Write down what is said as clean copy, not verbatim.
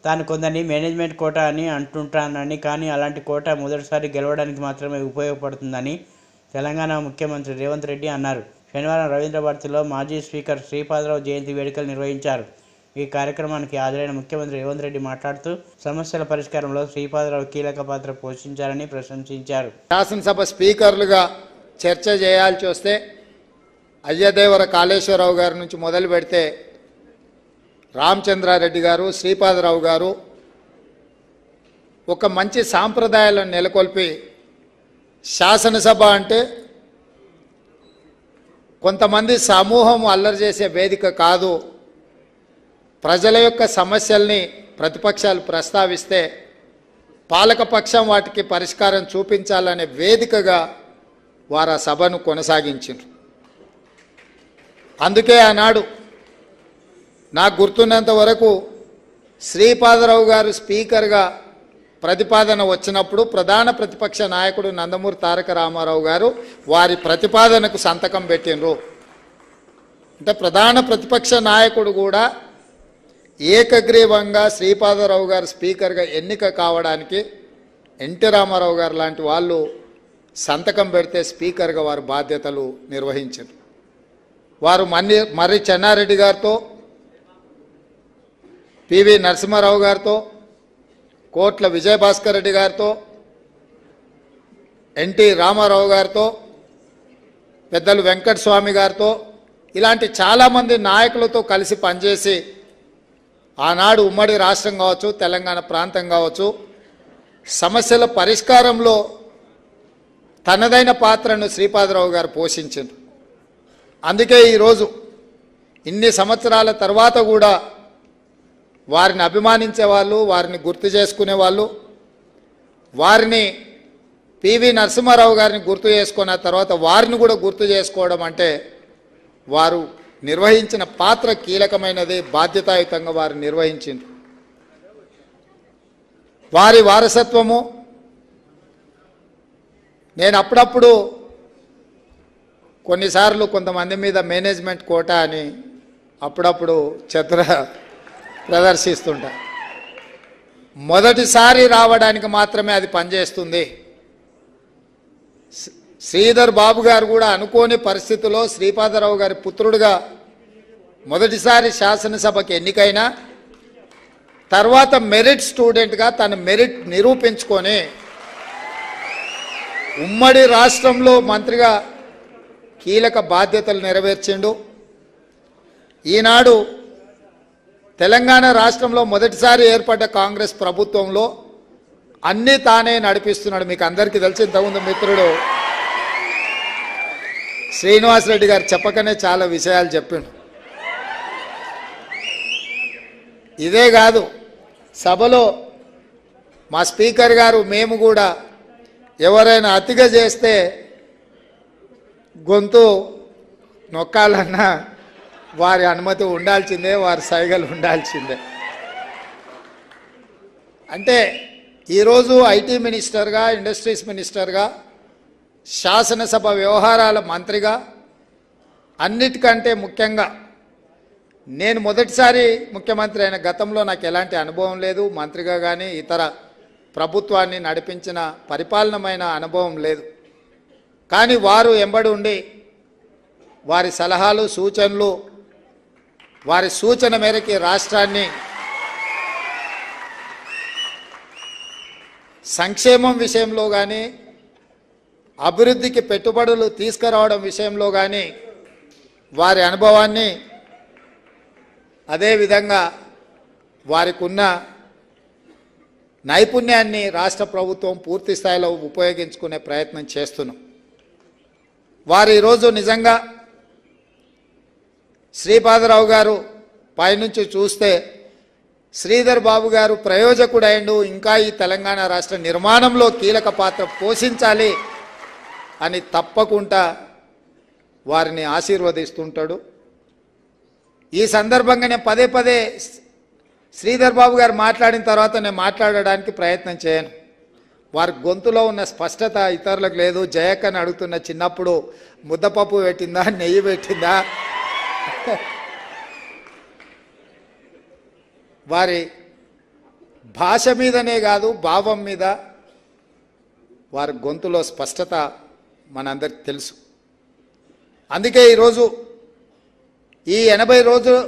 తాను కొందరిని management quota అని అంటుంటానని, కానీ అలాంటి కోటా మొదటిసారి గెలవడానికి మాత్రమే ఉపయోగపడుతుందని తెలంగాణ ముఖ్యమంత్రి రేవంత్ రెడ్డి అన్నారు. శనివారం రవీంద్ర భారతిలో మాజీ స్పీకర్ శ్రీపాదరావు జయంతి వేడుకలు నిర్వహించారు. ఈ కార్యక్రమానికి హాజరైన ముఖ్యమంత్రి రేవంత్ రెడ్డి మాట్లాడుతూ సమస్యల పరిష్కారంలో శ్రీపాదరావు కీలక పాత్ర పోషించారని ప్రశంసించారు. శాసనసభ స్పీకర్లుగా చర్చ చేయాల్సి వస్తే అయ్యదేవర కాళేశ్వరరావు గారి నుంచి మొదలు పెడితే రామచంద్రారెడ్డి గారు, శ్రీపాదరావు గారు ఒక మంచి సాంప్రదాయాలను నెలకొల్పి, శాసనసభ అంటే కొంతమంది సమూహం అల్లరి చేసే వేదిక కాదు, ప్రజల యొక్క సమస్యల్ని ప్రతిపక్షాలు ప్రస్తావిస్తే పాలకపక్షం వాటికి పరిష్కారం చూపించాలనే వేదికగా వారు ఆ సభను కొనసాగించారు. అందుకే ఆనాడు నాకు గుర్తున్నంత వరకు శ్రీపాదరావు గారు స్పీకర్గా ప్రతిపాదన వచ్చినప్పుడు ప్రధాన ప్రతిపక్ష నాయకుడు నందమూరి తారక రామారావు గారు వారి ప్రతిపాదనకు సంతకం పెట్టినరు. అంటే ప్రధాన ప్రతిపక్ష నాయకుడు కూడా ఏకగ్రీవంగా శ్రీపాదరావు గారు స్పీకర్గా ఎన్నిక కావడానికి ఎన్టీ రామారావు గారు లాంటి వాళ్ళు సంతకం పెడితే స్పీకర్గా వారు బాధ్యతలు నిర్వహించారు. వారు మర్రి చెన్నారెడ్డి గారితో, పివి నరసింహారావు గారితో, కోట్ల విజయభాస్కర్ రెడ్డి గారితో, ఎన్టీ రామారావు గారితో, పెద్దలు వెంకటస్వామి గారితో, ఇలాంటి చాలామంది నాయకులతో కలిసి పనిచేసి ఆనాడు ఉమ్మడి రాష్ట్రం కావచ్చు, తెలంగాణ ప్రాంతం కావచ్చు, సమస్యల పరిష్కారంలో తనదైన పాత్రను శ్రీపాదరావు గారు పోషించారు. అందుకే ఈరోజు ఇన్ని సంవత్సరాల తర్వాత కూడా వారిని అభిమానించే వాళ్ళు, వారిని గుర్తు చేసుకునే వాళ్ళు, వారిని పివి నరసింహారావు గారిని గుర్తు చేసుకున్న తర్వాత వారిని కూడా గుర్తు చేసుకోవడం అంటే వారు నిర్వహించిన పాత్ర కీలకమైనది, బాధ్యతాయుతంగా వారు నిర్వహించింది. వారి వారసత్వము నేను అప్పుడప్పుడు కొన్నిసార్లు కొంతమంది మీద మేనేజ్మెంట్ కోటా అని అప్పుడప్పుడు చతుర ప్రదర్శిస్తుంటా. మొదటిసారి రావడానికి మాత్రమే అది పనిచేస్తుంది. శ్రీధర్ బాబు గారు కూడా అనుకోని పరిస్థితుల్లో శ్రీపాదరావు గారి పుత్రుడిగా మొదటిసారి శాసనసభకి ఎన్నికైనా తర్వాత మెరిట్ స్టూడెంట్గా తన మెరిట్ నిరూపించుకొని ఉమ్మడి రాష్ట్రంలో మంత్రిగా కీలక బాధ్యతలు నెరవేర్చిండు. ఈనాడు తెలంగాణ రాష్ట్రంలో మొదటిసారి ఏర్పడ్డ కాంగ్రెస్ ప్రభుత్వంలో అన్నీ తానే నడిపిస్తున్నాడు. మీకు అందరికీ తెలిసి ఇంతకుముందు మిత్రుడు శ్రీనివాసరెడ్డి గారు చెప్పకనే చాలా విషయాలు చెప్పిండు. ఇదే కాదు, సభలో మా స్పీకర్ గారు మేము కూడా ఎవరైనా అతిగా చేస్తే గొంతు నొక్కాలన్నా వారి అనుమతి ఉండాల్సిందే, వారి సైగలు ఉండాల్సిందే. అంటే ఈరోజు ఐటీ మినిస్టర్గా, ఇండస్ట్రీస్ మినిస్టర్గా, శాసనసభ వ్యవహారాల మంత్రిగా, అన్నిటికంటే ముఖ్యంగా నేను మొదటిసారి ముఖ్యమంత్రి అయిన గతంలో నాకు ఎలాంటి అనుభవం లేదు, మంత్రిగా కానీ ఇతర ప్రభుత్వాన్ని నడిపించిన పరిపాలనమైన అనుభవం లేదు. కానీ వారు ఎంబడి ఉండి వారి సలహాలు, సూచనలు, వారి సూచన మేరకి రాష్ట్రాన్ని సంక్షేమం విషయంలో కానీ, అభివృద్ధికి పెట్టుబడులు తీసుకురావడం విషయంలో కానీ వారి అనుభవాన్ని, అదేవిధంగా వారికి ఉన్న నైపుణ్యాన్ని రాష్ట్ర ప్రభుత్వం పూర్తి స్థాయిలో ఉపయోగించుకునే ప్రయత్నం చేస్తున్నాం. వారు ఈరోజు నిజంగా శ్రీపాదరావు గారు పైనుంచి చూస్తే శ్రీధర్ బాబు గారు ప్రయోజకుడైండు, ఇంకా ఈ తెలంగాణ రాష్ట్ర నిర్మాణంలో కీలక పాత్ర పోషించాలి అని తప్పకుండా వారిని ఆశీర్వదిస్తుంటాడు. ఈ సందర్భంగా నేను పదే పదే శ్రీధర్ బాబు గారు మాట్లాడిన తర్వాత నేను మాట్లాడడానికి ప్రయత్నం చేయను. వారి గొంతులో ఉన్న స్పష్టత ఇతరులకు లేదు. జయక్కని అడుగుతున్న, చిన్నప్పుడు ముద్దపప్పు పెట్టిందా, నెయ్యి పెట్టిందా? వారి భాష మీదనే కాదు భావం మీద వారి గొంతులో స్పష్టత మనందరికి తెలుసు. అందుకే ఈరోజు ఈ 80 రోజులు